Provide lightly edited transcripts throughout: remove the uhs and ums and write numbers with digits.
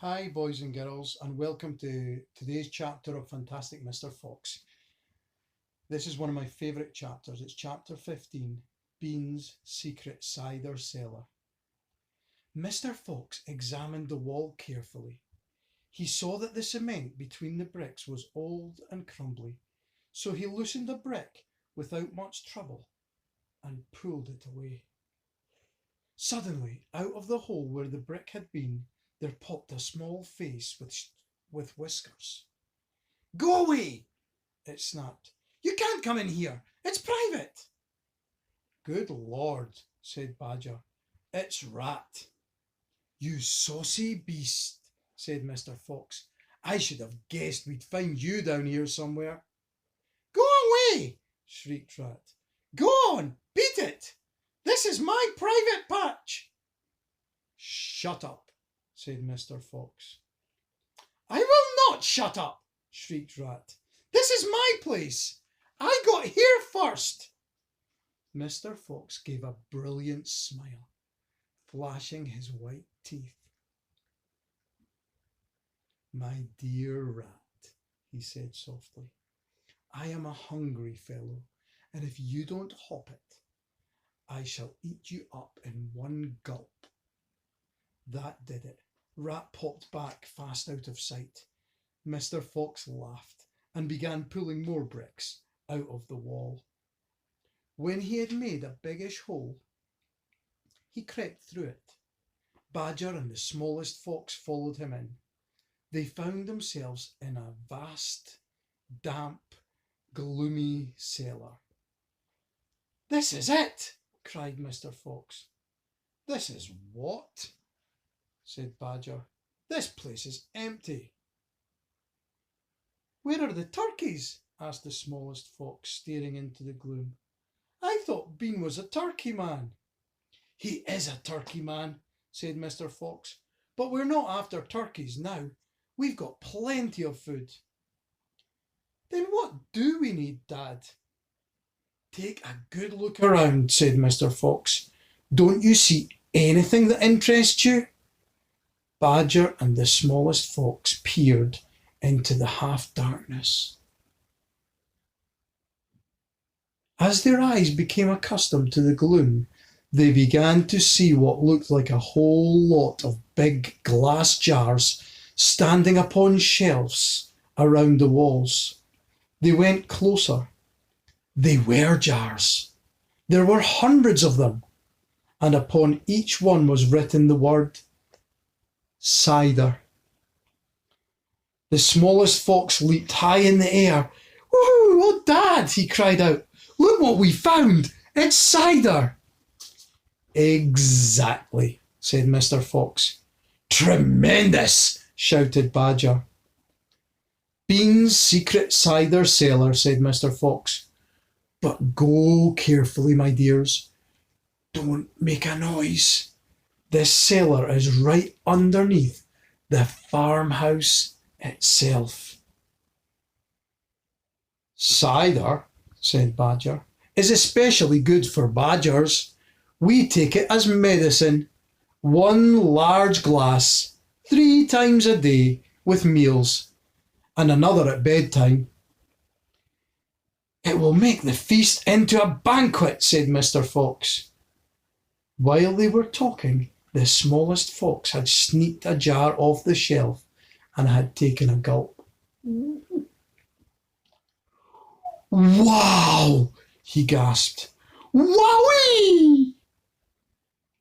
Hi, boys and girls, and welcome to today's chapter of Fantastic Mr. Fox. This is one of my favourite chapters. It's chapter 15, Bean's Secret Cider Cellar. Mr. Fox examined the wall carefully. He saw that the cement between the bricks was old and crumbly, so he loosened a brick without much trouble and pulled it away. Suddenly, out of the hole where the brick had been, there popped a small face with whiskers. "Go away!" it snapped. "You can't come in here. It's private." "Good Lord," said Badger. "It's Rat." "You saucy beast," said Mr. Fox. "I should have guessed we'd find you down here somewhere." "Go away!" shrieked Rat. "Go on, beat it! This is my private patch." "Shut up," said Mr. Fox. "I will not shut up," shrieked Rat. "This is my place. I got here first." Mr. Fox gave a brilliant smile, flashing his white teeth. "My dear Rat," he said softly, "I am a hungry fellow, and if you don't hop it, I shall eat you up in one gulp." That did it. Rat popped back fast out of sight. Mr. Fox laughed and began pulling more bricks out of the wall. When he had made a biggish hole, he crept through it. Badger and the smallest fox followed him in. They found themselves in a vast, damp, gloomy cellar. "This is it!" cried Mr. Fox. "This is what?" said Badger. "This place is empty." "Where are the turkeys?" asked the smallest fox, staring into the gloom. "I thought Bean was a turkey man." "He is a turkey man," said Mr. Fox, "but we're not after turkeys now. We've got plenty of food." "Then what do we need, Dad?" "Take a good look around," said Mr. Fox. "Don't you see anything that interests you?" Badger and the smallest fox peered into the half-darkness. As their eyes became accustomed to the gloom, they began to see what looked like a whole lot of big glass jars standing upon shelves around the walls. They went closer. They were jars. There were hundreds of them, and upon each one was written the word cider. The smallest fox leaped high in the air. "Woohoo! Oh, Dad!" he cried out. "Look what we found! It's cider!" "Exactly," said Mr. Fox. "Tremendous!" shouted Badger. "Bean's secret cider cellar," said Mr. Fox. "But go carefully, my dears. Don't make a noise. This cellar is right underneath the farmhouse itself." "Cider," said Badger, "is especially good for badgers. We take it as medicine. One large glass, 3 times a day with meals, and another at bedtime." "It will make the feast into a banquet," said Mr. Fox. While they were talking, the smallest fox had sneaked a jar off the shelf and had taken a gulp. "Wow!" he gasped. "Wowee!"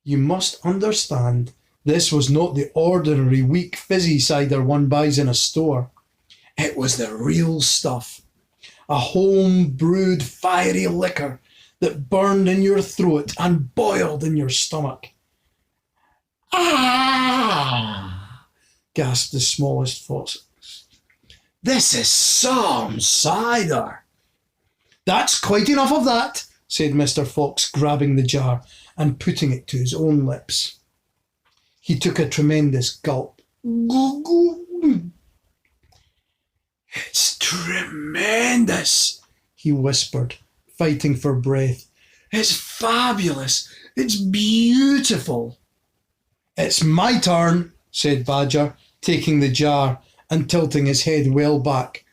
You must understand, this was not the ordinary weak fizzy cider one buys in a store. It was the real stuff. A home-brewed fiery liquor that burned in your throat and boiled in your stomach. "Ah!" gasped the smallest fox. "This is some cider." "That's quite enough of that," said Mr. Fox, grabbing the jar and putting it to his own lips. He took a tremendous gulp. "It's tremendous," he whispered, fighting for breath. "It's fabulous. It's beautiful." "It's my turn," said Badger, taking the jar and tilting his head well back.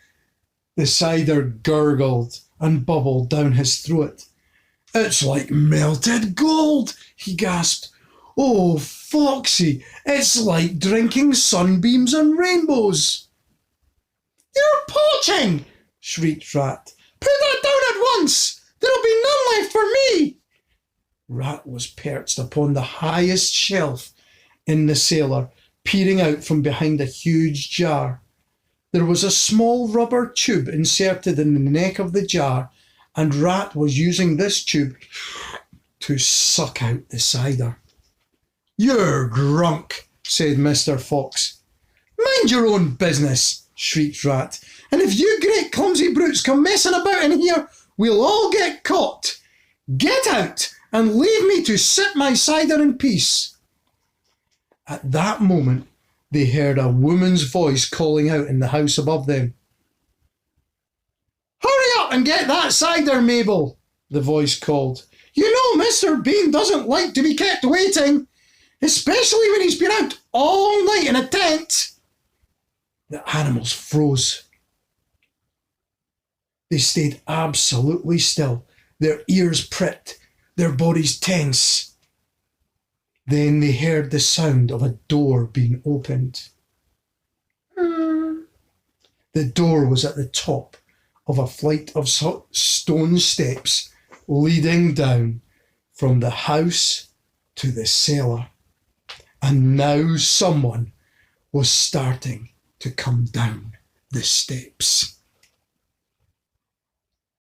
The cider gurgled and bubbled down his throat. "It's like melted gold," he gasped. "Oh, Foxy, it's like drinking sunbeams and rainbows." "You're poaching!" shrieked Rat. "Put that down at once! There'll be none left for me!" Rat was perched upon the highest shelf in the cellar, peering out from behind a huge jar. There was a small rubber tube inserted in the neck of the jar, and Rat was using this tube to suck out the cider. "You're drunk," said Mr. Fox. "Mind your own business," shrieked Rat. "And if you great clumsy brutes come messing about in here, we'll all get caught. Get out and leave me to sip my cider in peace." At that moment, they heard a woman's voice calling out in the house above them. "Hurry up and get that cider, Mabel," the voice called. "You know Mr. Bean doesn't like to be kept waiting, especially when he's been out all night in a tent." The animals froze. They stayed absolutely still, their ears pricked, their bodies tense. Then they heard the sound of a door being opened. The door was at the top of a flight of stone steps leading down from the house to the cellar. And now someone was starting to come down the steps.